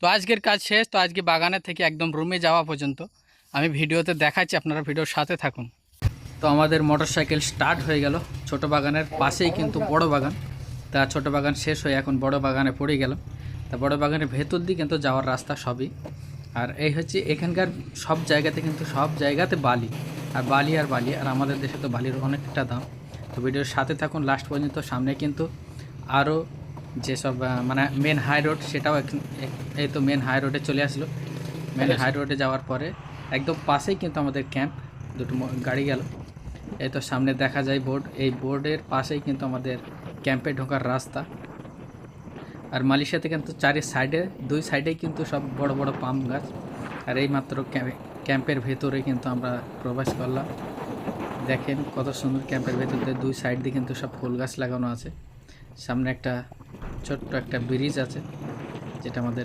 তো আজকের কাজ শেষ। তো আজকে বাগানে থেকে একদম রুমে যাওয়া পর্যন্ত আমি ভিডিওতে দেখাচ্ছি, আপনারা ভিডিওর সাথে থাকুন। তো আমাদের মোটরসাইকেল স্টার্ট হয়ে গেল। ছোট বাগানের পাশেই কিন্তু বড় বাগান। তা ছোট বাগান শেষ হয়ে এখন বড় বাগানে পড়ে গেলাম। তা বড় বাগানের ভেতর দিয়ে কিন্তু যাওয়ার রাস্তা সবই। আর এই হচ্ছে এখানকার সব জায়গাতে কিন্তু সব জায়গাতে বালি আর বালি আর বালি। আর আমাদের দেশে তো বালির অনেকটা দাম। তো ভিডিওর সাথে থাকুন লাস্ট পর্যন্ত। সামনে কিন্তু আরও যেসব মানে মেন হাই রোড, সেটাও এই তো মেন হাই রোডে চলে আসলো। মেন হাই রোডে যাওয়ার পরে একদম পাশেই কিন্তু আমাদের ক্যাম্প। দুটো গাড়ি গেল। এই তো সামনে দেখা যায় বোর্ড, এই বোর্ডের পাশেই কিন্তু আমাদের ক্যাম্পে ঢোকার রাস্তা। আর মালয়েশিয়াতে কিন্তু দুই সাইডেই কিন্তু সব বড় বড় পাম গাছ। আর এই মাত্র ক্যাম্পের ভেতরে কিন্তু আমরা প্রবেশ করলাম। দেখেন কত সুন্দর, ক্যাম্পের ভেতরে দুই সাইড দিয়ে কিন্তু সব ফুল গাছ লাগানো আছে। সামনে একটা ছোট্ট একটা ব্রিজ আছে, যেটা আমাদের